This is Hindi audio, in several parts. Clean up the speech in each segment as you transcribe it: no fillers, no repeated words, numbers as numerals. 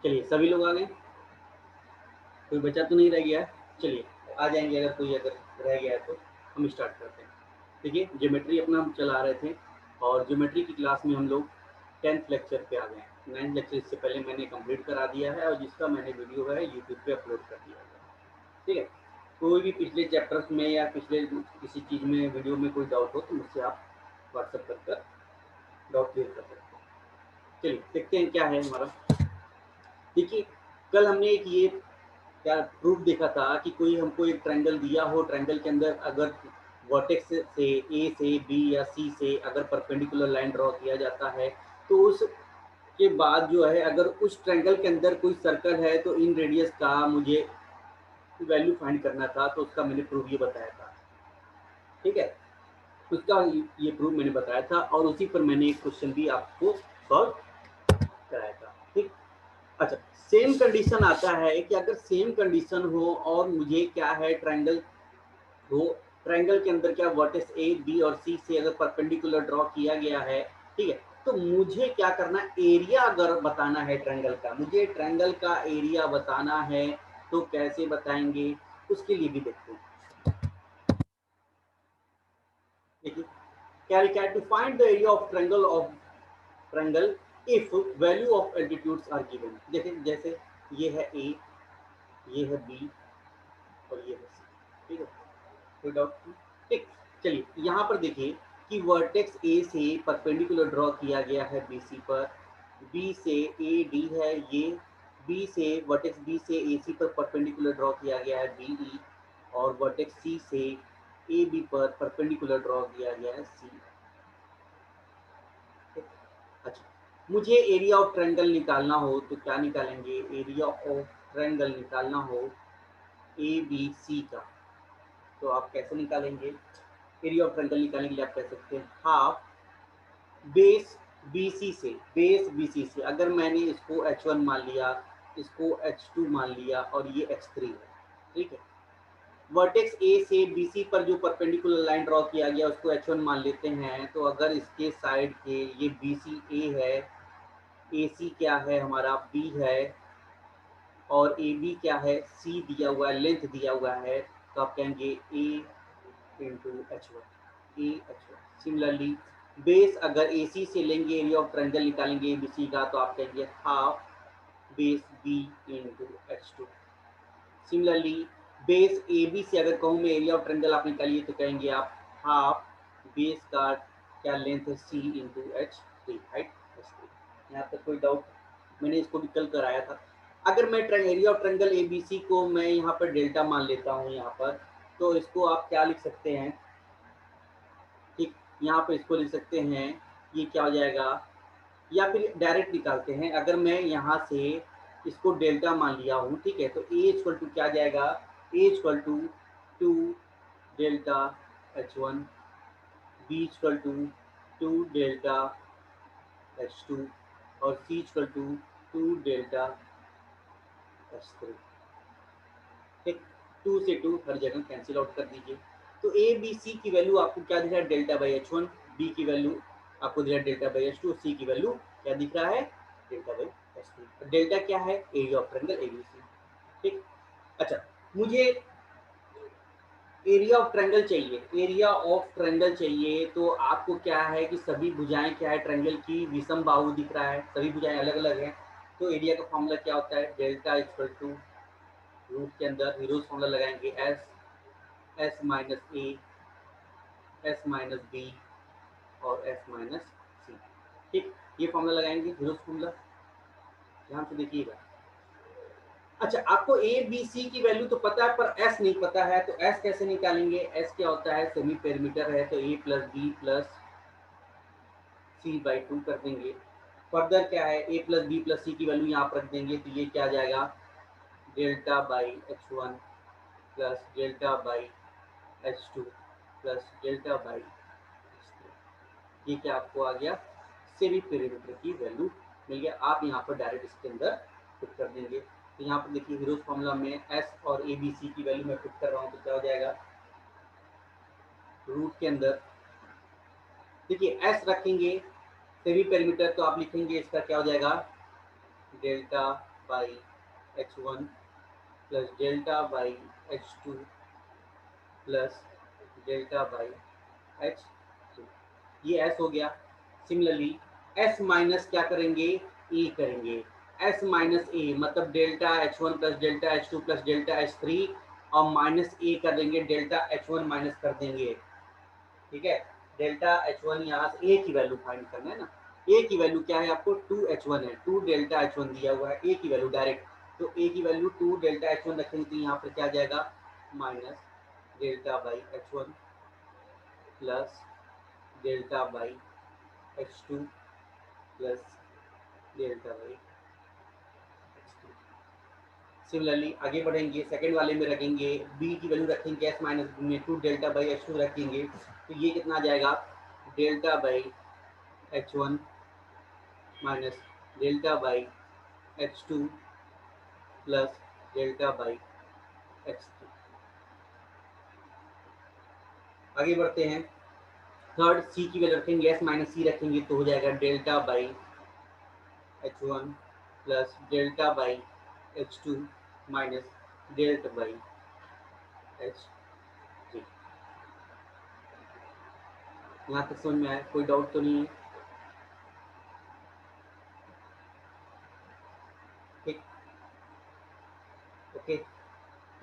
चलिए सभी लोग आ गए, कोई बचा तो नहीं रह गया है? चलिए आ जाएंगे, अगर कोई अगर रह गया है तो हम स्टार्ट करते हैं। देखिए ज्योमेट्री अपना हम चला रहे थे और ज्योमेट्री की क्लास में हम लोग 10th लेक्चर पे आ गए हैं। 9th लेक्चर इससे पहले मैंने कंप्लीट करा दिया है और जिसका मैंने वीडियो है यूट्यूब पे अपलोड कर दिया है। ठीक है, कोई भी पिछले चैप्टर्स में या पिछले किसी चीज़ में वीडियो में कोई डाउट हो तो मुझसे आप व्हाट्सएप कर डाउट क्लियर कर सकते हैं। चलिए देखते हैं क्या है हमारा। देखिए कल हमने एक ये क्या प्रूफ देखा था कि कोई हमको एक ट्रायंगल दिया हो, ट्रायंगल के अंदर अगर वर्टेक्स से ए से बी या सी से अगर परपेंडिकुलर लाइन ड्रॉ किया जाता है तो उसके बाद जो है अगर उस ट्रायंगल के अंदर कोई सर्कल है तो इन रेडियस का मुझे वैल्यू फाइंड करना था, तो उसका मैंने प्रूफ ये बताया था। ठीक है, उसका ये प्रूफ मैंने बताया था और उसी पर मैंने एक क्वेश्चन भी आपको सॉल्व कराया था। ठीक, अच्छा सेम कंडीशन आता है कि अगर सेम कंडीशन हो और मुझे क्या है ट्रायंगल हो, ट्रायंगल के अंदर क्या वर्टेक्स ए बी और सी से अगर परपेंडिकुलर ड्रॉ किया गया है, ठीक है, तो मुझे क्या करना, एरिया अगर बताना है ट्रायंगल का, मुझे ट्रायंगल का एरिया बताना है तो कैसे बताएंगे, उसके लिए भी देखते हैं। देखिए क्या to find the area of triangle if value of altitudes are given. देखिए जैसे ये है ए, ये है बी और ये है सी। ठीक है, कोई डाउट नहीं? ठीक, चलिए यहाँ पर देखिए कि वर्टेक्स ए से परपेंडिकुलर ड्रॉ किया गया है बीसी पर, बी से ए डी है ये, बी से वर्टेक्स बी से ए सी पर परपेंडिकुलर ड्रॉ किया गया है बी ई, और वर्टेक्स सी से ए बी पर परपेंडिकुलर ड्रॉ किया गया है सी। अच्छा, मुझे एरिया ऑफ ट्रायंगल निकालना हो तो क्या निकालेंगे, एरिया ऑफ ट्रायंगल निकालना हो ए बी सी का, तो आप कैसे निकालेंगे, एरिया ऑफ ट्रायंगल निकालने के लिए आप कह सकते हैं हाफ बेस बीसी से, बेस बीसी से अगर मैंने इसको h1 मान लिया, इसको h2 मान लिया और ये h3 है। ठीक है, वर्टेक्स ए से बीसी पर जो परपेंडिकुलर लाइन ड्रॉ किया गया उसको h1 मान लेते हैं, तो अगर इसके साइड के ये बीसी ए है, AC क्या है हमारा B है, और AB क्या है C दिया हुआ है, लेंथ दिया हुआ है, तो आप कहेंगे A into H1, A H1। Similarly base अगर AC से लेंगे, एरिया ऑफ ट्रायंगल निकालेंगे BC का, तो आप कहेंगे half base B into H2। Similarly base AB से अगर कहूँ मैं एरिया ऑफ ट्रायंगल आप निकालिए तो कहेंगे आप हाफ बेस का क्या लेंथ है C into H3, height H3। यहाँ तक कोई डाउट? मैंने इसको भी कल कराया था। अगर मैं एरिया ऑफ ट्रायंगल ABC को मैं यहाँ पर डेल्टा मान लेता हूँ यहाँ पर, तो इसको आप क्या लिख सकते हैं, ठीक, यहाँ पर इसको लिख सकते हैं, ये क्या हो जाएगा, या फिर डायरेक्ट निकालते हैं, अगर मैं यहाँ से इसको डेल्टा मान लिया हूँ, ठीक है, तो ए इक्वल टू क्या जाएगा, A equal to 2 delta H1, B equal to 2 delta H2 और सी इक्वल टू 2 डेल्टा H3। ठीक, 2 से 2 हर जगह कैंसिल आउट कर दीजिए। तो ए बी सी की वैल्यू आपको क्या दिख रहा है, डेल्टा बाई H1, बी की वैल्यू आपको दिख रहा है डेल्टा बाई H2, सी की वैल्यू क्या दिख रहा है, डेल्टा बाई H3। डेल्टा क्या है, एरिया ऑफ ट्रायंगल एबीसी। ठीक, अच्छा मुझे एरिया ऑफ ट्रायंगल चाहिए, एरिया ऑफ ट्रायंगल चाहिए, तो आपको क्या है कि सभी भुजाएं क्या है ट्रायंगल की, विषम बाहु दिख रहा है, सभी भुजाएं अलग अलग हैं, तो एरिया का फॉर्मूला क्या होता है, डेल्टा इक्वल टू रूट के अंदर हीरोज फॉर्मूला लगाएंगे एस माइनस ए, एस माइनस बी और एस माइनस सी। ठीक, ये फॉर्मूला लगाएंगे हीरोज फॉर्मूला, ध्यान से देखिएगा। अच्छा आपको ए बी सी की वैल्यू तो पता है पर एस नहीं पता है, तो एस कैसे निकालेंगे, एस क्या होता है, सेमी पेरीमीटर है, तो A plus B plus C by 2 कर देंगे। फर्दर क्या है, A plus B plus C की वैल्यू यहाँ पर रख देंगे, तो ये क्या आ जाएगा, delta by H1 plus delta by H2 plus delta by H3। ये क्या आपको आ गया, सेमी पेरीमीटर की वैल्यू मिल गया। आप यहाँ पर डायरेक्ट इसके अंदर फिट कर देंगे। तो यहाँ पर देखिए हीरोज फॉर्मूला में एस और ए बी सी की वैल्यू मैं फिट कर रहा हूँ, तो क्या हो जाएगा, रूट के अंदर देखिए एस रखेंगे सेमी पेरीमीटर, तो आप लिखेंगे इसका क्या हो जाएगा, delta by h1 plus delta by h2 plus delta by h3, ये s हो गया। सिमिलरली s माइनस क्या करेंगे, e करेंगे। s माइनस ए मतलब delta h1 plus delta h2 plus delta h3 और माइनस ए कर देंगे, डेल्टा h1 माइनस कर देंगे। ठीक है, डेल्टा h1 यहाँ से ए की वैल्यू फाइंड करना है ना। ए की वैल्यू क्या है आपको, 2h1 है, 2 डेल्टा h1 दिया हुआ है, ए की वैल्यू डायरेक्ट, तो ए की वैल्यू 2 डेल्टा h1 रखेंगे तो यहाँ पर क्या जाएगा, minus delta by h1 plus delta by h2 plus delta by h3। Similarly आगे बढ़ेंगे, सेकंड वाले में रखेंगे, बी की वैल्यू रखेंगे एस माइनस में 2 डेल्टा बाई h2 रखेंगे तो ये कितना आ जाएगा, delta by h1 minus delta by h2 plus delta by h3। आगे बढ़ते हैं, थर्ड सी की वैल्यू रखेंगे एस माइनस सी रखेंगे तो हो जाएगा delta by h1 plus delta by h2 minus delta by h3। यहाँ तक समझ में आया, कोई डाउट तो नहीं है? ठीक, ओके।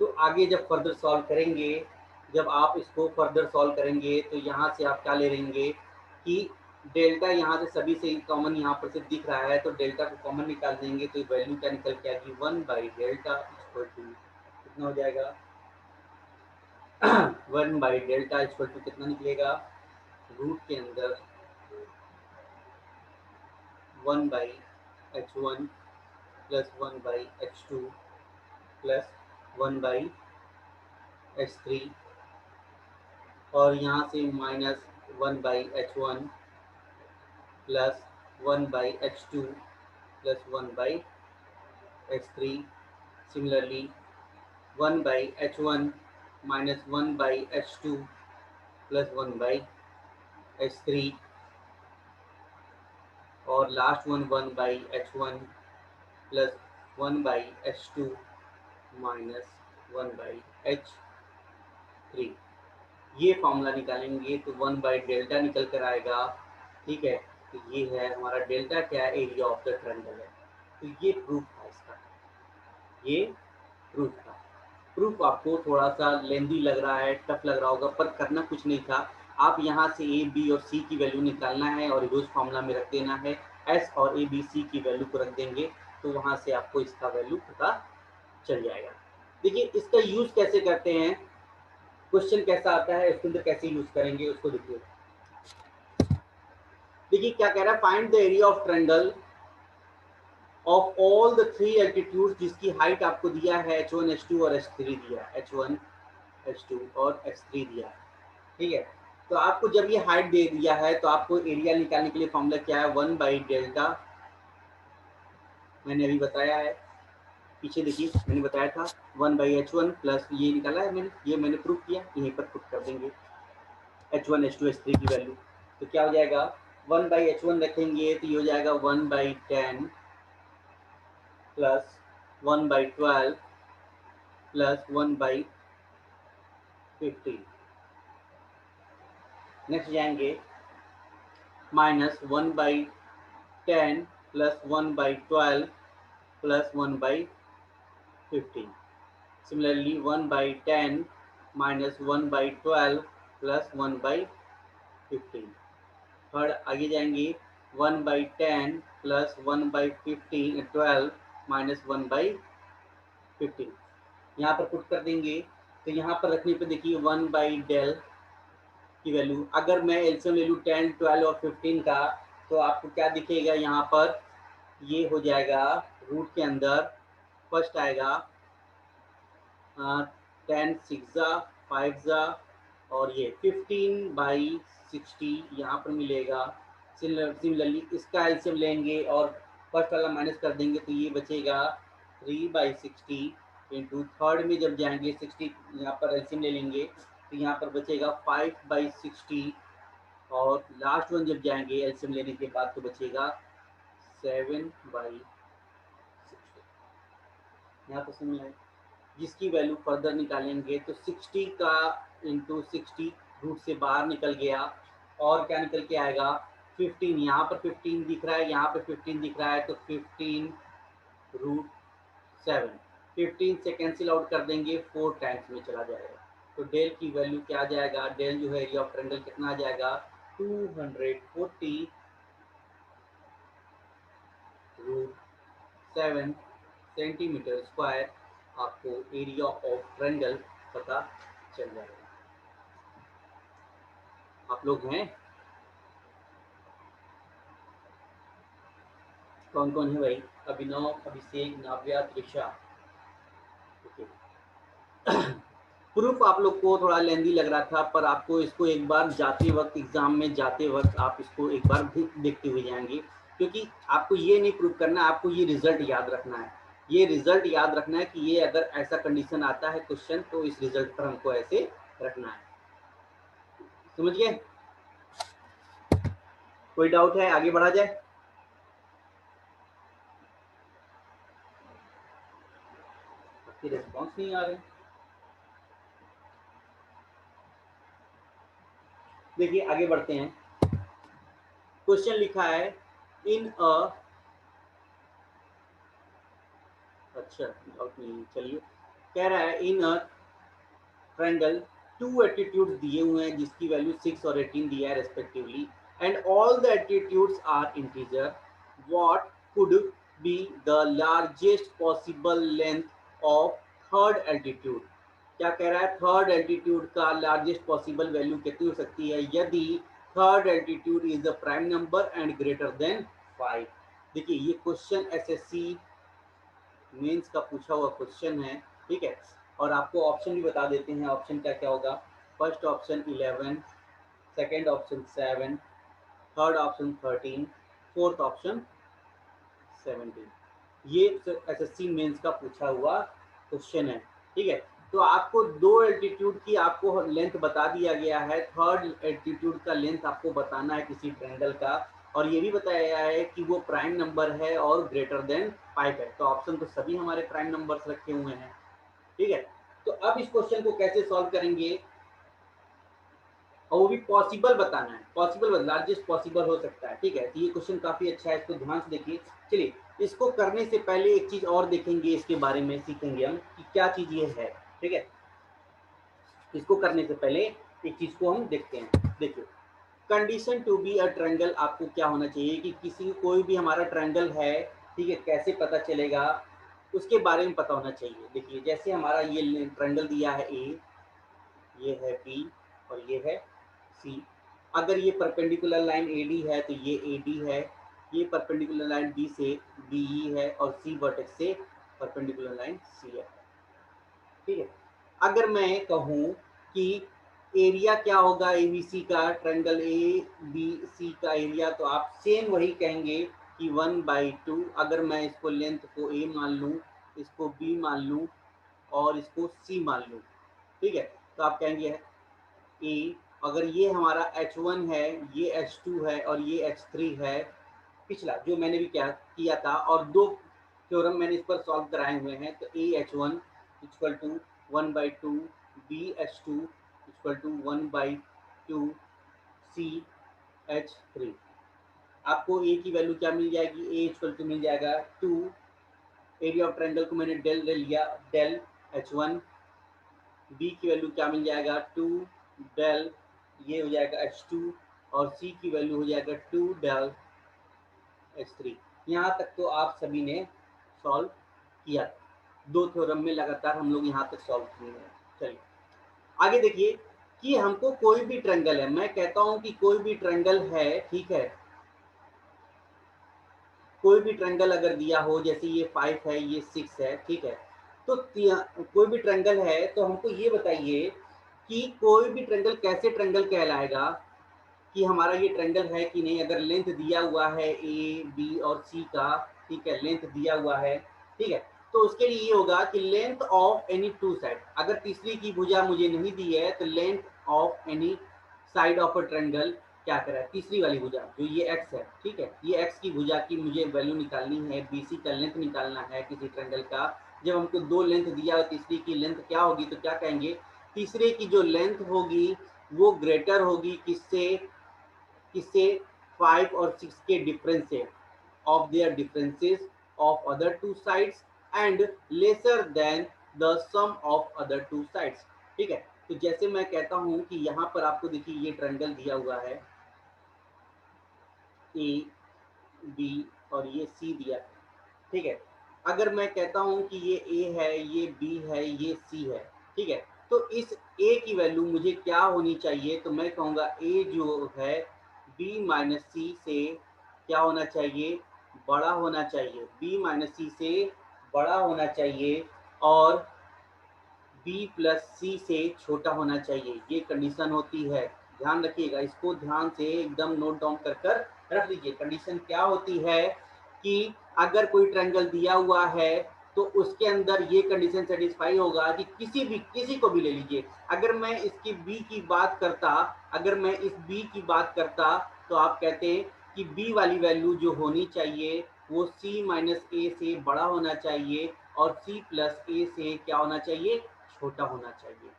तो आगे जब फर्दर सॉल्व करेंगे, जब आप इसको फर्दर सॉल्व करेंगे तो यहाँ से आप क्या ले लेंगे कि डेल्टा यहाँ से सभी से कॉमन यहाँ पर से दिख रहा है तो डेल्टा को कॉमन निकाल देंगे तो वैल्यू क्या निकल के आएगी, 1 बाई डेल्टा इक्वल टू कितना हो जाएगा 1 बाई डेल्टा इक्वल टू कितना निकलेगा, रूट के अंदर 1 by h1 plus 1 by h2 plus 1 by h3 और यहाँ से minus 1 by h1 plus 1 by h2 plus 1 by h3। Similarly 1 by h1 minus 1 by h2 plus 1 by h3 और last one 1 by h1 plus 1 by h2 minus 1 by h3। ये फॉर्मूला निकालेंगे तो 1 बाई डेल्टा निकल कर आएगा। ठीक है, तो ये है हमारा डेल्टा क्या है, एरिया ऑफ द ट्रायंगल है। तो ये प्रूफ था इसका, ये प्रूफ था। प्रूफ आपको थोड़ा सा लेंदी लग रहा है, टफ लग रहा होगा, पर करना कुछ नहीं था। आप यहाँ से ए बी और सी की वैल्यू निकालना है और यूज फॉर्मूला में रख देना है, एस और ए बी सी की वैल्यू को रख देंगे तो वहाँ से आपको इसका वैल्यू पता चल जाएगा। देखिए इसका यूज कैसे करते हैं, क्वेश्चन कैसा आता है उसके अंदर कैसे यूज करेंगे उसको देखिए। देखिए क्या कह रहा है, find the area of triangle of all the three altitude जिसकी हाइट आपको दिया है h1 h2 और h3 दिया है, h1 h2 और h3 दिया है। ठीक है, तो आपको जब ये हाइट दे दिया है तो आपको एरिया निकालने के लिए फॉर्मूला क्या है, 1 बाई डेल्टा, मैंने अभी बताया है, पीछे देखिए मैंने बताया था 1 बाई h1 प्लस ये निकाला है मैंने, ये मैंने प्रूफ किया, यहीं पर पुट कर देंगे h1 h2 h3 की वैल्यू। तो क्या हो जाएगा, 1 बाई h1 रखेंगे तो ये हो जाएगा 1 by 10 plus 1 by 12 plus 1 by 15। Next जाएंगे minus 1 by 10 plus 1 by 12 plus 1 by 15। Similarly 1 by 10 minus 1 by 12 plus 1 by 15। Third आगे जाएंगे 1 by 10 plus 1 by 12 minus 1 by 15, यहाँ पर पुट कर देंगे तो यहाँ पर रखने पे देखिए 1 बाई डेल की वैल्यू, अगर मैं एलसीएम ले लूँ 10 12 और 15 का तो आपको क्या दिखेगा, यहाँ पर ये हो जाएगा रूट के अंदर फर्स्ट आएगा 10 6 5 और ये 15 बाई 60 यहाँ पर मिलेगा। सिमिलरली इसका एलसीएम लेंगे और फर्स्ट वाला माइनस कर देंगे तो ये बचेगा 3 बाई 60 इंटू थर्ड में जब जाएंगे 60 यहाँ पर एलसीएम ले लेंगे तो यहाँ पर बचेगा 5 बाई 60 और लास्ट वन जब जाएंगे एलसीएम लेने के बाद तो बचेगा 7 बाई 60। यहाँ तो समझ आए, जिसकी वैल्यू फर्दर निकालेंगे तो 60 का इंटू 60 रूट से बाहर निकल गया और क्या निकल के आएगा 15। यहाँ पर 15 दिख रहा है, यहाँ पे 15 दिख रहा है, तो 15 रूट 7। 15 से कैंसिल आउट कर देंगे, 4 टाइम्स में चला जाएगा। तो डेल की वैल्यू क्या आ जाएगा, डेल जो है एरिया ऑफ ट्रायंगल कितना आ जाएगा 240 रूट 7 सेंटीमीटर स्क्वायर। आपको एरिया ऑफ ट्रायंगल पता चल जाएगा। आप लोग हैं, कौन कौन है भाई? अभिनव, अभिषेक, नाव्या, त्रिषा। प्रूफ आप लोग को थोड़ा लेंदी लग रहा था, पर आपको इसको एक बार जाते वक्त, एग्जाम में जाते वक्त आप इसको एक बार देखते हुए जाएंगे, क्योंकि आपको ये नहीं प्रूफ करना है, आपको ये रिजल्ट याद रखना है। ये रिजल्ट याद रखना है कि ये अगर ऐसा कंडीशन आता है क्वेश्चन, तो इस रिजल्ट पर हमको ऐसे रखना है। समझ गए? कोई डाउट है? आगे बढ़ा जाए। आपकी रिस्पॉन्स नहीं आ रहे। देखिए आगे बढ़ते हैं। क्वेश्चन लिखा है इन अ, अच्छा डाउट नहीं, चलिए। कह रहा है इन अ ट्रायंगल टू एटीट्यूड्स दिए हुए हैं जिसकी वैल्यू 6 और 18 दिया है respectively, and all the attitudes are integer. What could be the largest possible length of third altitude? क्या कह रहा है, थर्ड एल्टीट्यूड का लार्जेस्ट पॉसिबल वैल्यू कितनी हो सकती है यदि third altitude is the prime number and greater than 5। देखिए ये क्वेश्चन एसएससी मेंस का पूछा हुआ क्वेश्चन है, ठीक है। और आपको ऑप्शन भी बता देते हैं, ऑप्शन क्या क्या होगा। First option 11, second option 7, third option 13, fourth option 17। ये एसएससी मेंस का पूछा हुआ क्वेश्चन है, ठीक है। तो आपको दो एल्टीट्यूड की आपको लेंथ बता दिया गया है, थर्ड एल्टीट्यूड का लेंथ आपको बताना है किसी ट्रायंगल का, और ये भी बताया गया है कि वो प्राइम नंबर है और ग्रेटर देन 5 है। तो ऑप्शन तो सभी हमारे प्राइम नंबर्स रखे हुए हैं, ठीक है। तो अब इस क्वेश्चन को कैसे सॉल्व करेंगे, और वो भी पॉसिबल बताना है, पॉसिबल लार्जेस्ट पॉसिबल हो सकता है, ठीक है। तो ये क्वेश्चन काफी अच्छा है, इसको ध्यान से देखिए। चलिए इसको करने से पहले एक चीज और देखेंगे, इसके बारे में सीखेंगे हम कि क्या चीज ये है, ठीक है। इसको करने से पहले एक चीज को हम देखते हैं। देखिए condition to be a triangle, आपको क्या होना चाहिए कि किसी कोई भी हमारा ट्रायंगल है, ठीक है, कैसे पता चलेगा उसके बारे में पता होना चाहिए। देखिए जैसे हमारा ये ट्रायंगल दिया है ए, ये है बी और ये है सी। अगर ये परपेंडिकुलर लाइन ए डी है तो ये ए डी है, ये परपेंडिकुलर लाइन बी से बी ई है, और सी वर्टेक्स से परपेंडिकुलर लाइन सी है, ठीक है। अगर मैं कहूँ कि एरिया क्या होगा ए बी सी का, ट्रायंगल ए बी सी का एरिया, तो आप सेम वही कहेंगे कि 1/2। अगर मैं इसको लेंथ को ए मान लूँ, इसको बी मान लूँ और इसको सी मान लूँ, ठीक है, तो आप कहेंगे ए, अगर ये हमारा H1 है, ये H2 है और ये H3 है, पिछला जो मैंने भी क्या किया था, और दो थ्योरम मैंने इस पर सॉल्व कराए हुए हैं, तो AH1 equal to 1/2, BH2 equal to 1/2, CH3। आपको ए की वैल्यू क्या मिल जाएगी, ए इक्वल टू मिल जाएगा 2, एरिया ऑफ ट्रायंगल को मैंने डेल ले लिया, डेल H1। बी की वैल्यू क्या मिल जाएगा 2 डेल, ये हो जाएगा H2, और सी की वैल्यू हो जाएगा 2 डेल H3। यहाँ तक तो आप सभी ने सॉल्व किया, दो थ्योरम में लगातार हम लोग यहाँ तक सॉल्व किए हैं। चलिए आगे देखिए कि हमको कोई भी ट्रायंगल है, मैं कहता हूँ कि कोई भी ट्रायंगल है, ठीक है, कोई भी ट्रायंगल अगर दिया हो, जैसे ये 5 है, ये 6 है, ठीक है, तो कोई भी ट्रायंगल है, तो हमको ये बताइए कि कोई भी ट्रायंगल कैसे ट्रायंगल कहलाएगा, कि हमारा ये ट्रायंगल है कि नहीं। अगर लेंथ दिया हुआ है ए बी और सी का, ठीक है, लेंथ दिया हुआ है, ठीक है, तो उसके लिए ये होगा कि length of any two side. अगर तीसरी की भुजा मुझे नहीं दी है, तो length of any side of a triangle क्या करा है, तीसरी वाली भुजा जो ये x है, ठीक है, ये x की भुजा की मुझे वैल्यू निकालनी है, BC का लेंथ निकालना है किसी ट्रायंगल का। जब हमको दो लेंथ दिया है, तीसरी की लेंथ क्या होगी, तो क्या कहेंगे, तीसरे की जो लेंथ होगी वो ग्रेटर होगी किससे, किससे, 5 और 6 के डिफरेंस से, of their differences of other two sides and lesser than the sum of other two sides. ठीक है, तो जैसे मैं कहता हूं कि यहाँ पर आपको देखिए ये ट्रायंगल दिया हुआ है, ए बी और ये सी दिया है, ठीक है। अगर मैं कहता हूं कि ये ए है, ये बी है, ये सी है, ठीक है, तो इस ए की वैल्यू मुझे क्या होनी चाहिए, तो मैं कहूँगा ए जो है बी माइनस सी से क्या होना चाहिए, बड़ा होना चाहिए, बी माइनस सी से बड़ा होना चाहिए और बी प्लस सी से छोटा होना चाहिए, ये कंडीशन होती है। ध्यान रखिएगा, इसको ध्यान से एकदम नोट डाउन कर कर रख लीजिए। कंडीशन क्या होती है कि अगर कोई ट्रायंगल दिया हुआ है तो उसके अंदर ये कंडीशन सेटिस्फाई होगा कि किसी को भी ले लीजिए। अगर मैं इसकी बी की बात करता, अगर मैं इस बी की बात करता तो आप कहते हैं कि बी वाली वैल्यू जो होनी चाहिए वो सी माइनस ए से बड़ा होना चाहिए और सी प्लस ए से क्या होना चाहिए, छोटा होना चाहिए।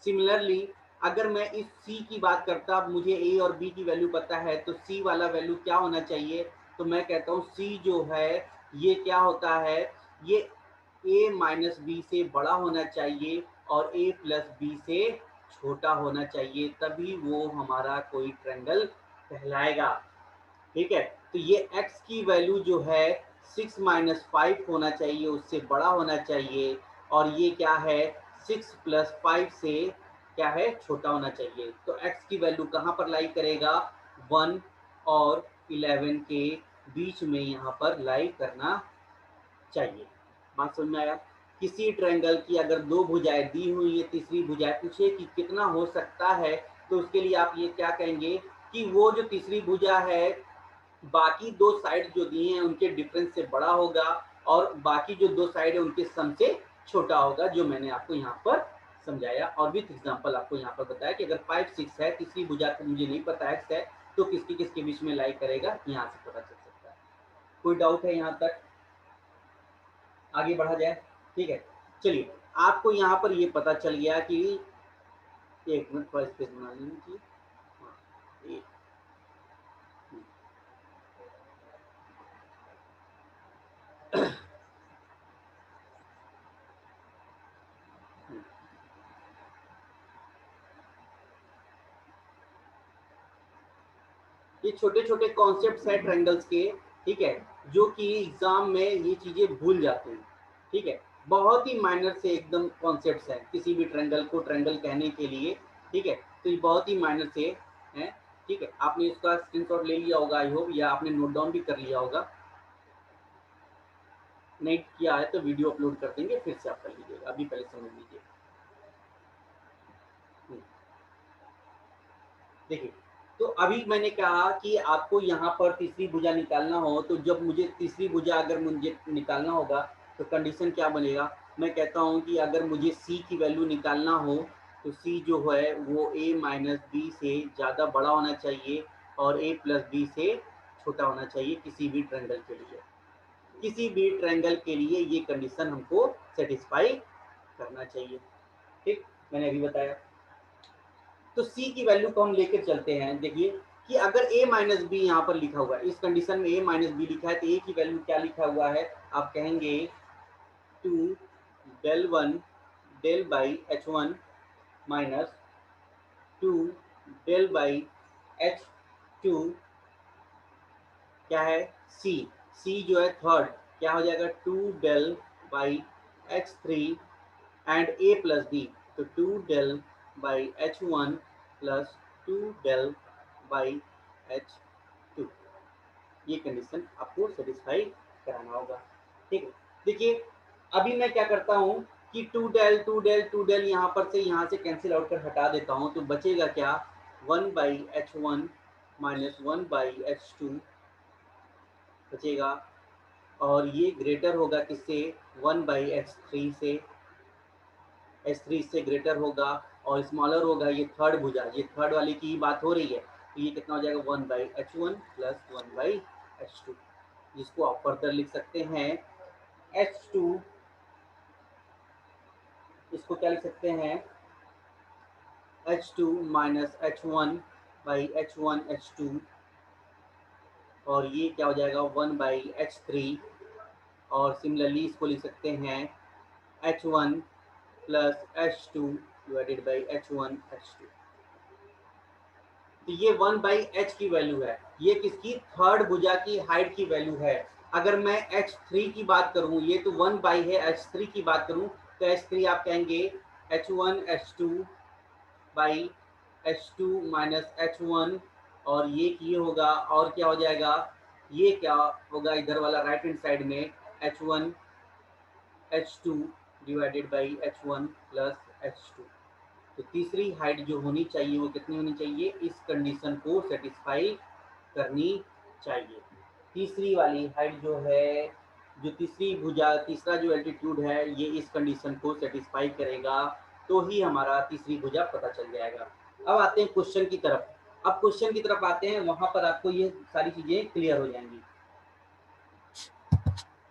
सिमिलरली अगर मैं इस C की बात करता, मुझे A और B की वैल्यू पता है, तो C वाला वैल्यू क्या होना चाहिए, तो मैं कहता हूँ C जो है ये क्या होता है, ये A माइनस बी से बड़ा होना चाहिए और A प्लस बी से छोटा होना चाहिए, तभी वो हमारा कोई ट्रायंगल कहलाएगा। ठीक है, तो ये x की वैल्यू जो है 6 माइनस 5 होना चाहिए, उससे बड़ा होना चाहिए, और ये क्या है 6 प्लस 5 से क्या है, छोटा होना चाहिए। तो x की वैल्यू कहाँ पर लाई करेगा, 1 और 11 के बीच में यहाँ पर लाई करना चाहिए। बात समझ में आया। किसी ट्रायंगल की अगर दो भुजाएं दी हुई है, तीसरी भुजाएं पूछे कि कितना हो सकता है, तो उसके लिए आप ये क्या कहेंगे कि वो जो तीसरी भुजा है बाकी दो साइड जो दिए हैं उनके डिफरेंस से बड़ा होगा और बाकी जो दो साइड है उनके सम से छोटा होगा, जो मैंने आपको यहाँ पर समझाया और विथ एग्जांपल आपको यहाँ पर बताया कि अगर 5 6 है, तीसरी भुजा को मुझे नहीं पता x है, तो किसके किसके बीच में लाई करेगा, यहाँ से पता चल सकता है। कोई डाउट है यहाँ तक, आगे बढ़ा जाए। ठीक है, चलिए आपको यहाँ पर ये पता चल गया कि एक मिनट थोड़ा स्पेस बना लीजिए। हाँ, ये छोटे छोटे कॉन्सेप्ट्स हैं ट्रायंगल्स के, ठीक है, जो कि एग्जाम में ये चीजें भूल जाते हैं। ठीक है, बहुत ही माइनर से एकदम कॉन्सेप्ट्स हैं किसी भी ट्रायंगल को ट्रायंगल कहने के लिए। ठीक है, तो ये बहुत ही माइनर से हैं। ठीक है, आपने इसका स्क्रीनशॉट ले लिया होगा आई होप, या आपने नोट डाउन भी कर लिया होगा। नहीं किया है तो वीडियो अपलोड कर देंगे, फिर से आप कर लीजिएगा, अभी पहले समझ लीजिए। देखिए, तो अभी मैंने कहा कि आपको यहाँ पर तीसरी भुजा निकालना हो, तो जब मुझे तीसरी भुजा अगर मुझे निकालना होगा तो कंडीशन क्या बनेगा, मैं कहता हूँ कि अगर मुझे C की वैल्यू निकालना हो तो C जो है वो A माइनस बी से ज़्यादा बड़ा होना चाहिए और A प्लस बी से छोटा होना चाहिए किसी भी ट्रायंगल के लिए। किसी भी ट्रायंगल के लिए ये कंडीशन हमको सेटिस्फाई करना चाहिए। ठीक, मैंने अभी बताया। तो C की वैल्यू को हम लेकर चलते हैं। देखिए कि अगर A माइनस बी यहाँ पर लिखा हुआ है, इस कंडीशन में A माइनस बी लिखा है, तो A की वैल्यू क्या लिखा हुआ है, आप कहेंगे 2 del 1 del by H1 minus 2 del by H2 क्या है C जो है थर्ड, क्या हो जाएगा 2 del by H3 and A plus B, तो 2 del by H1 plus 2 del by H2, ये कंडीशन आपको सेटिस्फाई कराना होगा। ठीक है, देखिए अभी मैं क्या करता हूँ कि 2 del यहाँ पर से यहाँ से कैंसिल आउट कर हटा देता हूँ, तो बचेगा क्या 1 by H1 minus 1 by H2 बचेगा, और ये ग्रेटर होगा किससे 1 बाई H3 से, H3 इससे ग्रेटर होगा और स्मॉलर होगा ये थर्ड भुजा, ये थर्ड वाली की बात हो रही है, तो ये कितना हो जाएगा 1/H1 प्लस 1/H2, जिसको आप फर्दर लिख सकते हैं H2, इसको क्या लिख सकते हैं H2 माइनस H1/H1H2, और ये क्या हो जाएगा 1/H3, और सिमिलरली इसको लिख सकते हैं H1 plus H2 divided by H1H2। तो ये 1/H की वैल्यू है, ये किसकी थर्ड भुजा की हाइट की वैल्यू है। अगर मैं H3 की बात करूं, ये तो 1/, है H3 की बात करूं तो H3 आप कहेंगे H1H2 by H2 minus H1, और ये होगा, और क्या हो जाएगा, ये क्या होगा इधर वाला राइट हैंड साइड में H1H2 divided by H1 plus H2। तो तीसरी हाइट जो होनी चाहिए वो कितनी होनी चाहिए, इस कंडीशन को सेटिस्फाई करनी चाहिए। तीसरी वाली हाइट जो है, जो तीसरी भुजा, तीसरा जो एल्टीट्यूड है, ये इस कंडीशन को सेटिस्फाई करेगा, तो ही हमारा तीसरी भुजा पता चल जाएगा। अब आते हैं क्वेश्चन की तरफ। अब क्वेश्चन की तरफ आते हैं, वहां पर आपको ये सारी चीजें क्लियर हो जाएंगी।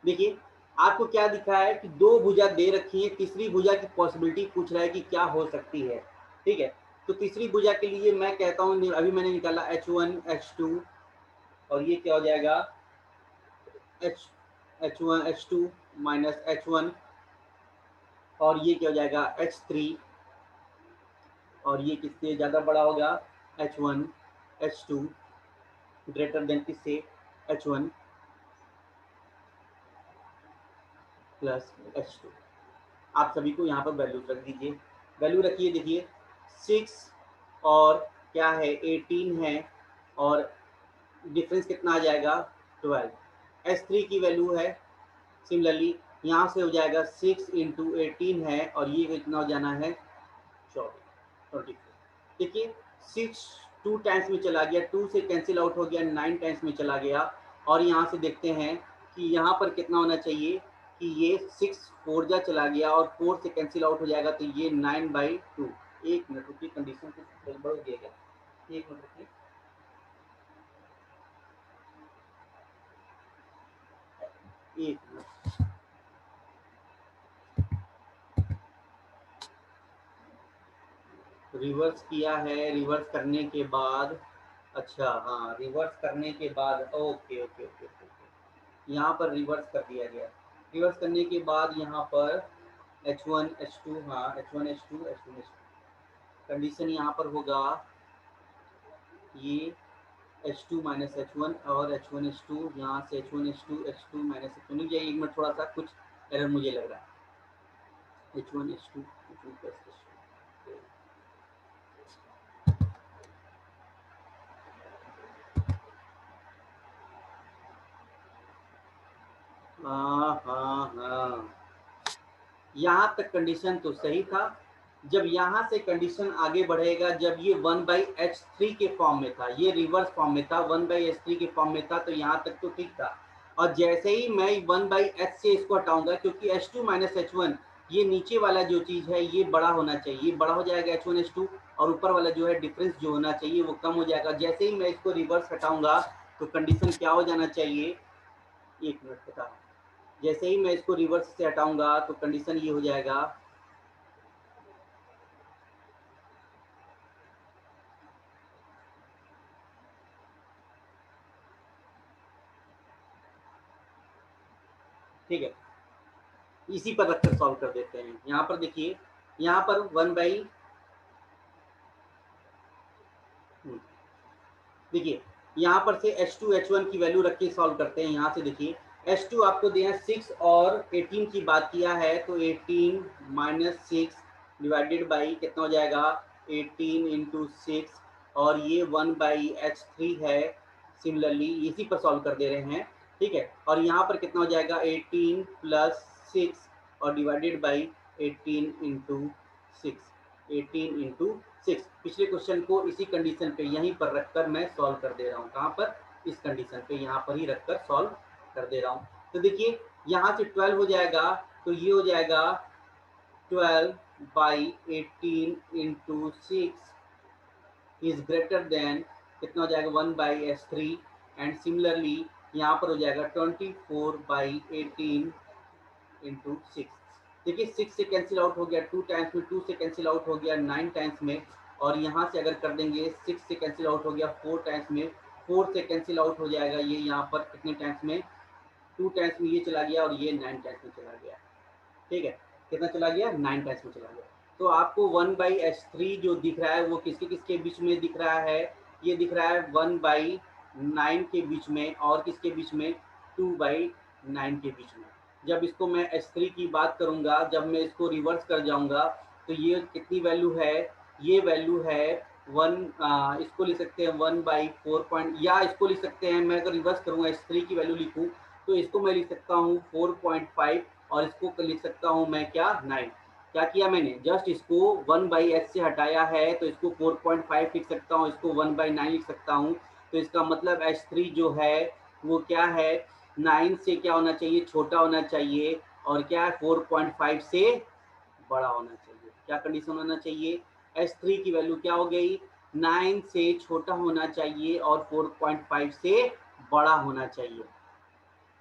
देखिए आपको क्या दिखा है कि दो भुजा दे रखी है, तीसरी भुजा की पॉसिबिलिटी पूछ रहा है कि क्या हो सकती है। ठीक है, तो तीसरी भुजा के लिए मैं कहता हूँ, अभी मैंने निकाला H1H2, और ये क्या हो जाएगा H1H2 माइनस H1, और ये क्या हो जाएगा H3, और ये किससे ज़्यादा बड़ा होगा H1H2 ग्रेटर देन किससे H1 प्लस H2। आप सभी को यहाँ पर वैल्यू रख दीजिए, वैल्यू रखिए। देखिए 6 और क्या है 18 है, और डिफरेंस कितना आ जाएगा 12। S3 की वैल्यू है सिमिलरली, यहाँ से हो जाएगा 6 इंटू 18 है, और ये कितना हो जाना है 24। देखिए 6 2 टाइम्स में चला गया, 2 से कैंसिल आउट हो गया, 9 टाइम्स में चला गया, और यहाँ से देखते हैं कि यहाँ पर कितना होना चाहिए कि ये 6 4 जा चला गया, और 4 से कैंसिल आउट हो जाएगा, तो ये 9/2। एक मिनट रुकिए, कंडीशन कुछ गड़बड़ हो गया क्या, एक मिनट रुकिए, एक मिनट। रिवर्स किया है, रिवर्स करने के बाद, अच्छा हाँ रिवर्स करने के बाद, ओके ओके ओके ओके, यहाँ पर रिवर्स कर दिया गया। रिवर्स करने के बाद यहाँ पर H1H2, हाँ H1H2 कंडीशन यहाँ पर होगा ये H2 माइनस H1, और H1H2 यहाँ से H1H2 माइनस H1। एक मिनट, थोड़ा सा कुछ एरर मुझे लग रहा है। H1H2 प्लस H2, हाँ हाँ हाँ, यहाँ तक कंडीशन तो सही था। जब यहाँ से कंडीशन आगे बढ़ेगा, जब ये 1/H3 के फॉर्म में था, ये रिवर्स फॉर्म में था, 1/H3 के फॉर्म में था, तो यहाँ तक तो ठीक था। और जैसे ही मैं 1/H से इसको हटाऊंगा, क्योंकि H2 माइनस H1, ये नीचे वाला जो चीज़ है ये बड़ा होना चाहिए, ये बड़ा हो जाएगा H1H2, और ऊपर वाला जो है डिफरेंस जो होना चाहिए वो कम हो जाएगा। जैसे ही मैं इसको रिवर्स हटाऊंगा तो कंडीशन क्या हो जाना चाहिए, एक मिनट बता, जैसे ही मैं इसको रिवर्स से हटाऊंगा तो कंडीशन ये हो जाएगा, ठीक है, इसी पर रखकर सॉल्व कर देते हैं। यहाँ पर देखिए, यहाँ पर 1/, देखिए यहाँ पर से H2 H1 की वैल्यू रख के सॉल्व करते हैं। यहाँ से देखिए H2 आपको दिया 6 और 18 की बात किया है, तो 18 माइनस 6 डिवाइडेड बाई कितना हो जाएगा 18 इंटू 6, और ये 1/H3 है। सिमिलरली इसी पर सॉल्व कर दे रहे हैं, ठीक है। और यहाँ पर कितना हो जाएगा 18 प्लस 6 और डिवाइडेड बाई 18 इंटू 6, 18 इंटू 6। पिछले क्वेश्चन को इसी कंडीशन पे यहीं पर रखकर मैं सॉल्व कर दे रहा हूँ। कहाँ पर, इस कंडीशन पे यहाँ पर ही रखकर सॉल्व कर दे रहा हूँ। तो देखिए यहाँ से 12 हो जाएगा, तो ये हो जाएगा 12/18 इंटू 6 इज ग्रेटर देन कितना हो जाएगा 1/s3 एंड सिमिलरली यहाँ पर हो जाएगा 24/18 इंटू 6। देखिए 6 से कैंसिल आउट हो गया 2 टाइम्स में, 2 से कैंसिल आउट हो गया 9 टाइम्स में, और यहाँ से अगर कर देंगे 6 से कैंसिल आउट हो गया 4 टाइम्स में, 4 से कैंसिल आउट हो जाएगा ये यहाँ पर कितने टाइम्स में, 2 टाइम्स में ये चला गया और ये 9 टाइम्स में चला गया। ठीक है, कितना चला गया 9 टाइम्स में चला गया। तो आपको 1/s3 जो दिख रहा है वो किसके किसके बीच में दिख रहा है, ये दिख रहा है 1/9 के बीच में और किसके बीच में 2/9 के बीच में। जब इसको मैं s3 की बात करूंगा, जब मैं इसको रिवर्स कर जाऊंगा तो ये कितनी वैल्यू है, ये वैल्यू है इसको लिख सकते हैं 1/4 पॉइंट, या इसको लिख सकते हैं, मैं अगर रिवर्स करूंगा s3 की वैल्यू लिखूं तो इसको मैं लिख सकता हूँ 4.5 और इसको लिख सकता हूँ मैं क्या 9। क्या किया मैंने, जस्ट इसको 1/s से हटाया है तो इसको 4.5 लिख सकता हूँ, इसको 1/9 लिख सकता हूँ। तो इसका मतलब s3 जो है वो क्या है, 9 से क्या होना चाहिए, छोटा होना चाहिए, और क्या है 4.5 से बड़ा होना चाहिए। क्या कंडीशन होना चाहिए, s3 की वैल्यू क्या हो गई, 9 से छोटा होना चाहिए और 4.5 से बड़ा होना चाहिए।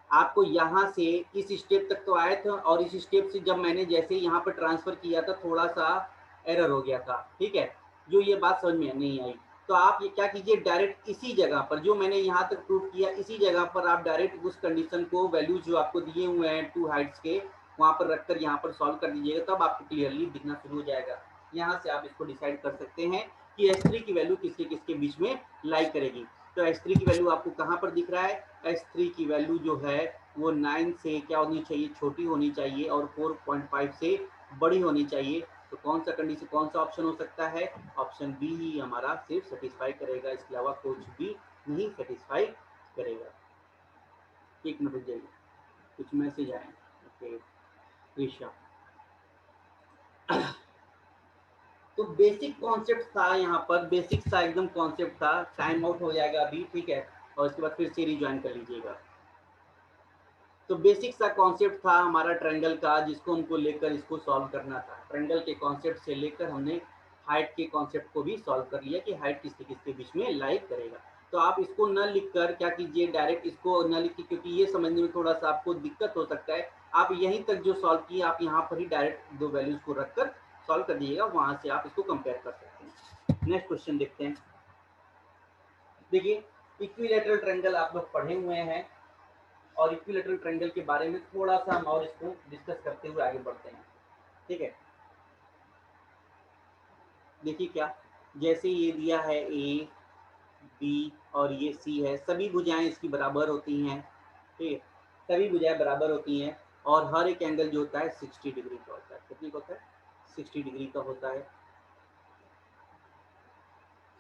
आपको यहाँ से इस स्टेप तक तो आए थे, और इस स्टेप से जब मैंने जैसे यहाँ पर ट्रांसफर किया था थोड़ा सा एरर हो गया था। ठीक है, जो ये बात समझ में नहीं आई, तो आप ये क्या कीजिए, डायरेक्ट इसी जगह पर जो मैंने यहाँ तक प्रूव किया इसी जगह पर आप डायरेक्ट उस कंडीशन को, वैल्यूज जो आपको दिए हुए हैं 2 हाइट्स के, वहाँ पर रखकर यहाँ पर सॉल्व कर दीजिएगा, तब आपको क्लियरली दिखना शुरू हो जाएगा। यहाँ से आप इसको डिसाइड कर सकते हैं कि s3 की वैल्यू किसके किसके बीच में लाई करेगी। तो s3 की वैल्यू आपको कहाँ पर दिख रहा है, s3 की वैल्यू जो है वो 9 से क्या होनी चाहिए, छोटी होनी चाहिए, और 4.5 से बड़ी होनी चाहिए। तो कौन सा कंडीशन, कौन सा ऑप्शन हो सकता है, ऑप्शन बी ही हमारा सिर्फ सेटिस्फाई करेगा, इसके अलावा कुछ भी नहीं सेटिस्फाई करेगा। एक मिनट रुक जाइए, कुछ मैसेज आए। ओके ऋषा, तो बेसिक कॉन्सेप्ट था यहाँ पर, बेसिक सा एकदम कॉन्सेप्ट था। टाइम आउट हो जाएगा अभी, ठीक है, और इसके बाद फिर से रिज्वाइन कर लीजिएगा। तो बेसिक सा कॉन्सेप्ट था हमारा ट्रायंगल का, जिसको हमको लेकर इसको सॉल्व करना था। ट्रायंगल के कॉन्सेप्ट से लेकर हमने हाइट के कॉन्सेप्ट को भी सॉल्व कर लिया कि हाइट किसके किसके बीच में लाई करेगा। तो आप इसको न लिखकर क्या कीजिए, डायरेक्ट इसको न लिखिए, क्योंकि ये समझने में थोड़ा सा आपको दिक्कत हो सकता है। आप यहीं तक जो सॉल्व किए आप यहाँ पर ही डायरेक्ट दो वैल्यूज को रखकर सॉल्व कर दीजिएगा, वहां से आप इसको कंपेयर कर सकते हैं। नेक्स्ट क्वेश्चन देखते हैं। देखिए इक्विलैटरल ट्रायंगल आप लोग पढ़े हुए हैं, और इक्विलैटरल ट्रायंगल के बारे में थोड़ा सा हम और इसको डिस्कस करते हुए आगे बढ़ते हैं। ठीक है, देखिए क्या, जैसे ये दिया है ए बी और ये सी है, सभी भुजाएं इसकी बराबर होती हैं। ठीक है, सभी भुजाएं बराबर होती हैं, और हर एक एंगल जो होता है 60 डिग्री का होता है। कितने का होता है, 60 डिग्री का होता है,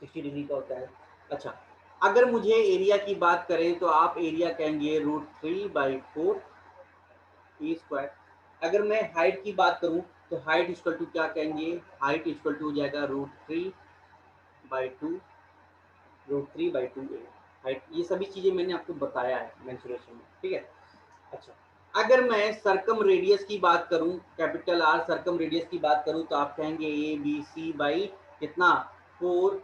60 डिग्री का होता है। अच्छा, अगर मुझे एरिया की बात करें तो आप एरिया कहेंगे √3/4 ई स्क्वायर। अगर मैं हाइट की बात करूं तो हाइट इक्वल टू क्या कहेंगे, हाइट इक्वल टू हो जाएगा √3/2 ए। हाइट, ये सभी चीजें मैंने आपको बताया है मेंसुरेशन में। ठीक है, अच्छा, अगर मैं सर्कम रेडियस की बात करूं, कैपिटल आर सर्कम रेडियस की बात करूं, तो आप कहेंगे ए बी सी बाई कितना 4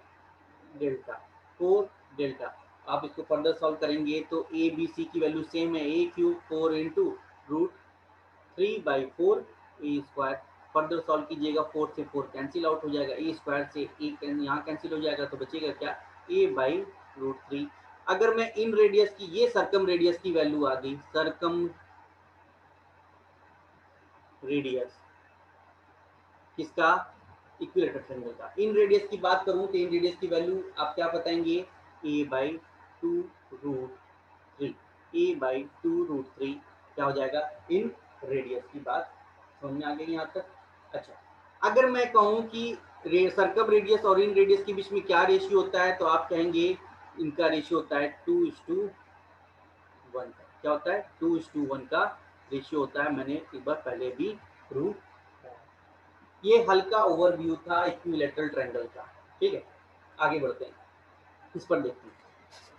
डेल्टा, 4 डेल्टा। आप इसको फर्दर सॉल्व करेंगे तो ए बी सी की वैल्यू सेम है, ए क्यूब 4 इंटू √3/4 ए स्क्वायर। फर्दर सॉल्व कीजिएगा, 4 से 4 कैंसिल आउट हो जाएगा, ए स्क्वायर से ए यहाँ कैंसिल हो जाएगा, तो बचेगा क्या, a/√3। अगर मैं इन रेडियस की, ये सर्कम रेडियस की वैल्यू आ गई, सर्कम रेडियस किसका, इक्विलेटर ट्रायंगल का। इन रेडियस की बात करूं तो इन रेडियस की वैल्यू आप क्या बताएंगे, a/2√3, a/2√3 क्या हो जाएगा, इन रेडियस की बात समझ में आ गई यहाँ तक। अच्छा, अगर मैं कहूँ कि सर्कम रेडियस और इन रेडियस के बीच में क्या रेशियो होता है, तो आप कहेंगे इनका रेशियो होता है 2:1 का। क्या होता है, 2:1 का रेशियो होता है, मैंने एक बार पहले भी प्रूव। ये हल्का ओवरव्यू था इक्विलैटरल ट्रायंगल का। ठीक है, आगे बढ़ते हैं, इस पर देखते हैं।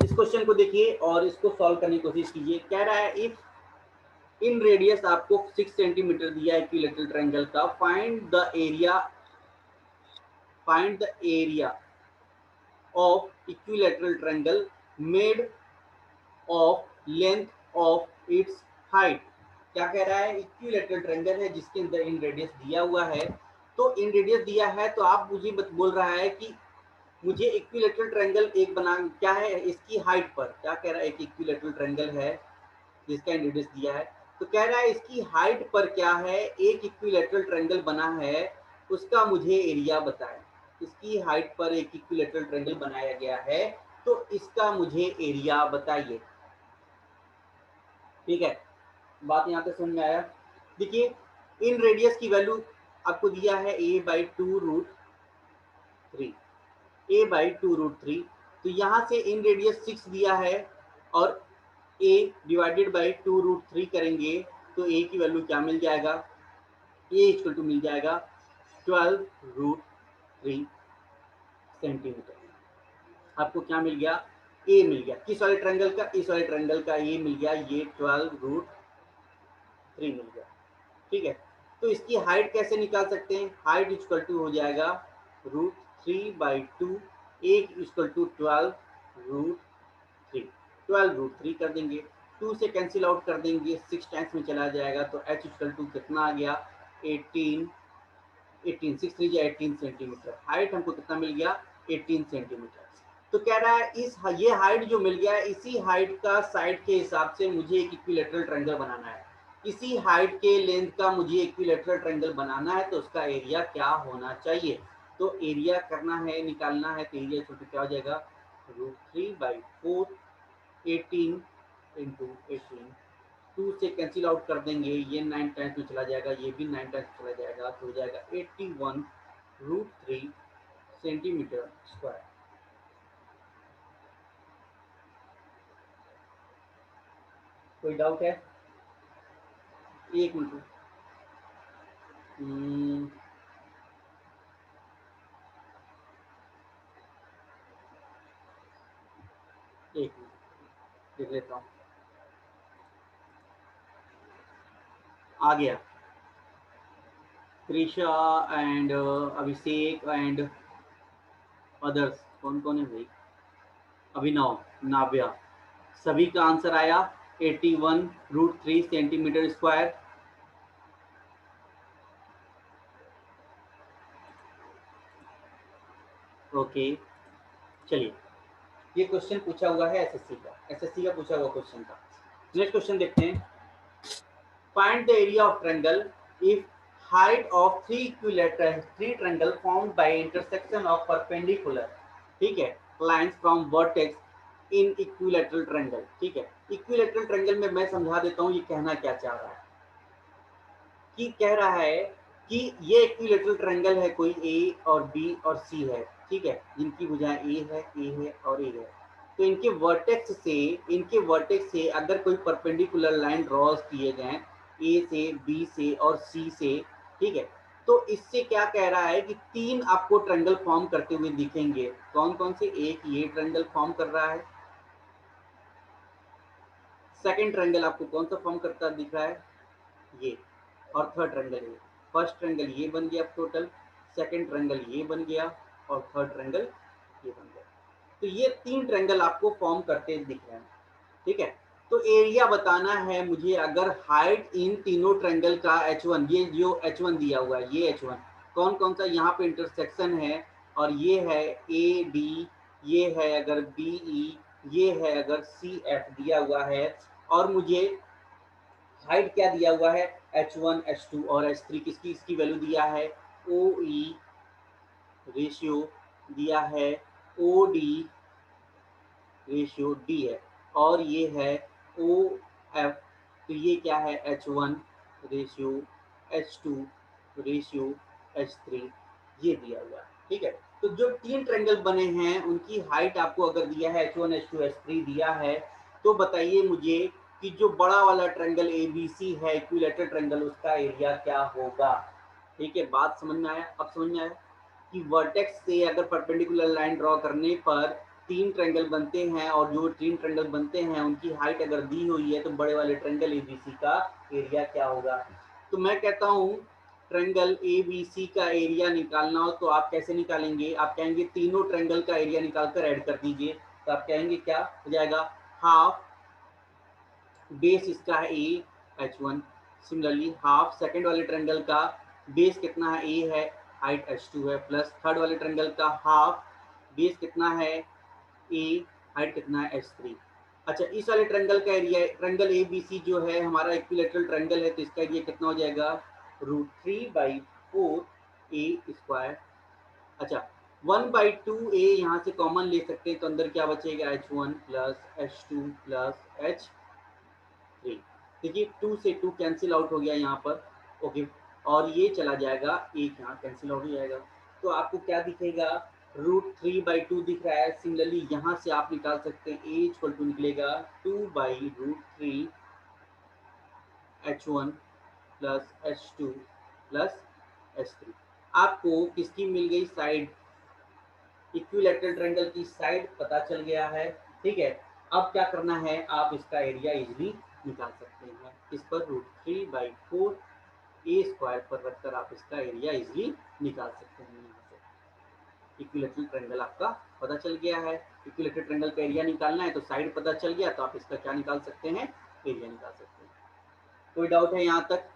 इस क्वेश्चन को देखिए और इसको सॉल्व करने की कोशिश कीजिए। कह रहा है इफ इन रेडियस आपको 6 सेंटीमीटर दिया है इक्विलैटरल ट्रायंगल का, find the area of equilateral triangle made of length of its height. क्या कह रहा है, इक्विलैटरल ट्रायंगल है जिसके अंदर इन रेडियस दिया हुआ है, तो इन रेडियस दिया है तो आप मुझे बोल रहा है कि मुझे इक्विलैटरल ट्रायंगल एक बना, क्या है इसकी हाइट पर, क्या कह रहा है, एक इक्विलैटरल ट्रायंगल है जिसका इन रेडियस दिया है, तो कह रहा है इसकी हाइट पर क्या है, एक इक्विलैटरल ट्रायंगल बना है उसका मुझे एरिया बताएं। इसकी हाइट पर एक इक्विलैटरल ट्रायंगल बनाया गया है तो इसका मुझे एरिया बताइए। ठीक है, बात यहाँ पे समझ में आया। देखिए इन रेडियस की वैल्यू आपको दिया है a/2√3, a/2√3, तो यहाँ से इन रेडियस 6 दिया है और a डिवाइडेड बाई 2√3 करेंगे तो a की वैल्यू क्या मिल जाएगा, a इक्वल टू मिल जाएगा 12√3 सेंटीमीटर। आपको क्या मिल गया, a मिल गया, किस वाले ट्रायंगल का, इस वाले ट्रायंगल का a मिल गया, ये 12√3 मिल गया। ठीक है, तो इसकी हाइट कैसे निकाल सकते हैं, हाइट इक्वल टू हो जाएगा √3/2, एक इक्वल टू 12√3, 12√3 कर देंगे, 2 से कैंसिल आउट कर देंगे, 6 टाइम्स में चला जाएगा तो h इक्वल टू कितना आ गया 18, 18 6 3 18 सेंटीमीटर। हाइट हमको कितना मिल गया 18 सेंटीमीटर। तो कह रहा है इस ये हाइट जो मिल गया है, इसी हाइट का साइड के हिसाब से मुझे एक इक्विलैटरल ट्रायंगल बनाना है, इसी हाइट के लेंथ का मुझे इक्विलैटरल ट्रायंगल बनाना है, तो उसका एरिया क्या होना चाहिए, तो एरिया करना है, निकालना है, तो एरिया छोटे क्या हो जाएगा √3/4, 18 इंटू 18, 2 से कैंसिल आउट कर देंगे, ये 9 टाइम्स में चला जाएगा, ये भी 9 टाइम्स चला जाएगा, तो हो जाएगा 81√3 सेंटीमीटर स्क्वायर। कोई डाउट है, एक मिनट, एक मिनट देख लेता हूँ, आ गया, Trisha and Abhishek and others, कौन कौन है भाई, अभिनव, नाव्या, सभी का आंसर आया 81√3 सेंटीमीटर स्क्वायर। ओके चलिए, ये क्वेश्चन पूछा हुआ है एसएससी का, एसएससी का पूछा हुआ क्वेश्चन का। नेक्स्ट क्वेश्चन देखते हैं, find the area of triangle if height of three triangle formed by intersection of perpendicular, ठीक है, lines from vertex in equilateral triangle। ठीक है, equilateral triangle में मैं समझा देता हूँ ये कहना क्या चाह रहा है, कि कह रहा है कि ये इक्विलैटरल ट्रायंगल है, कोई ए और बी और सी है, ठीक है, जिनकी भुजाएं ए है और ए है, तो इनके वर्टेक्स से अगर कोई परपेंडिकुलर लाइन ड्रॉ किए गए ए से बी से और सी से, ठीक है, तो इससे क्या कह रहा है कि 3 आपको ट्रायंगल फॉर्म करते हुए दिखेंगे, कौन कौन से, एक ये ट्रायंगल फॉर्म कर रहा है, सेकंड ट्रायंगल आपको कौन सा फॉर्म करता दिख रहा है, ये, और थर्ड ट्रायंगल ये, फर्स्ट ट्रायंगल ये बन गया टोटल, सेकंड ट्रायंगल ये बन गया और थर्ड ट्रायंगल ये बन गया, तो ये 3 ट्रायंगल आपको फॉर्म करते दिख रहे हैं। ठीक है, तो एरिया बताना है मुझे, अगर हाइट इन तीनों ट्रायंगल का h1, ये जो h1 दिया हुआ है, ये h1 कौन कौन सा यहाँ पे इंटरसेक्शन है, और ये है ए डी, ये है अगर बी ई, ये है अगर सी एफ दिया हुआ है, और मुझे हाइट क्या दिया हुआ है h1 h2 और h3, किसकी इसकी वैल्यू दिया है ओ ई रेशियो दिया है, ओ डी रेशियो डी है, और ये है ओ एफ, तो ये क्या है h1 ratio h2 ratio h3, ये दिया हुआ है। ठीक है, तो जो 3 ट्रायंगल बने हैं उनकी हाइट आपको अगर दिया है h1 h2 h3 दिया है, तो बताइए मुझे कि जो बड़ा वाला ट्रायंगल ABC है इक्विलैटरल ट्रायंगल, उसका एरिया क्या होगा। ठीक है, बात समझ में आया, अब समझ में आया कि वर्टेक्स से अगर परपेंडिकुलर लाइन ड्रॉ करने पर 3 ट्रायंगल बनते हैं, और जो 3 ट्रायंगल बनते हैं उनकी हाइट अगर दी हुई है, तो बड़े वाले ट्रायंगल ABC का एरिया क्या होगा। तो मैं कहता हूँ ट्रायंगल ए बी सी का एरिया निकालना हो तो आप कैसे निकालेंगे? आप कहेंगे तीनों ट्रायंगल का एरिया निकालकर ऐड कर दीजिए। तो आप कहेंगे क्या हो जाएगा? हाफ बेस इसका है ए h1, सिमिलरली हाफ सेकंड वाले ट्रायंगल का बेस कितना है? ए है, हाइट h2 है, प्लस थर्ड वाले ट्रायंगल का हाफ बेस कितना है? ए, हाइट कितना है? h3। अच्छा, इस वाले ट्रायंगल का area, triangle A B C जो है हमारा इक्विलैटरल ट्रायंगल है, तो इसका एरिया कितना हो जाएगा? √3/4 ए स्क्वायर। अच्छा, 1/2 ए यहाँ से कॉमन ले सकते हैं, तो अंदर क्या बचेगा? h1 plus h2 plus h3। देखिए 2 से 2 कैंसिल आउट हो गया यहाँ पर, ओके, और ये चला जाएगा, एक यहाँ कैंसिल आउट हो जाएगा, तो आपको क्या दिखेगा? √3/2 दिख रहा है। सिमिलरली यहाँ से आप निकाल सकते हैं ए इक्वल टू निकलेगा 2/√3 h1 plus h2 plus h3। आपको किसकी मिल गई? साइड, इक्विलैटरल ट्रायंगल की साइड पता चल गया है, ठीक है। अब क्या करना है? आप इसका एरिया इजीली निकाल सकते हैं। इस पर √3/4 ए स्क्वायर पर रखकर आप इसका एरिया इजीली निकाल सकते हैं। यहाँ से इक्विलैटरल ट्रायंगल आपका पता चल गया है। इक्विलैटरल ट्रायंगल का एरिया निकालना है तो साइड पता चल गया, तो आप इसका क्या निकाल सकते हैं? एरिया निकाल सकते हैं। कोई डाउट है यहाँ तक?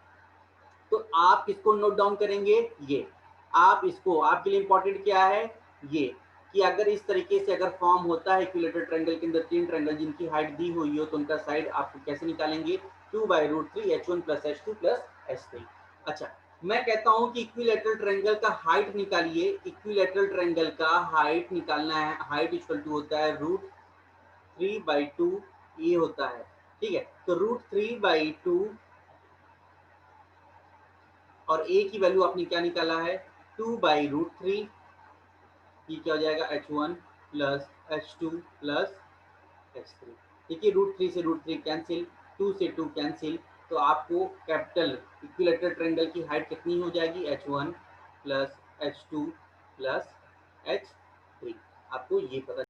तो आप किसको नोट डाउन करेंगे? ये आप इसको, आपके लिए इंपॉर्टेंट क्या है? ये कि अगर इस तरीके से अगर फॉर्म होता है इक्विलैटरल ट्रायंगल के अंदर तीन ट्रायंगल जिनकी हाइट दी हुई हो, तो उनका साइड आप कैसे निकालेंगे? 2/√3 h1 plus h2 plus h3। अच्छा, मैं कहता हूं कि इक्विलैटरल ट्रायंगल का हाइट निकालिए। इक्विलैटरल ट्रायंगल का हाइट निकालना है, हाइट इक्वल टू होता है √3/2 ये होता है, ठीक है। तो √3/2 और a की वैल्यू आपने क्या निकाला है? 2/√3। ये क्या हो जाएगा? h1 plus h2 plus h3। देखिए √3 से √3 कैंसिल, 2 से 2 कैंसिल, तो आपको कैपिटल इक्विलैटरल ट्रायंगल की हाइट कितनी हो जाएगी? h1 plus h2 plus h3। आपको ये पता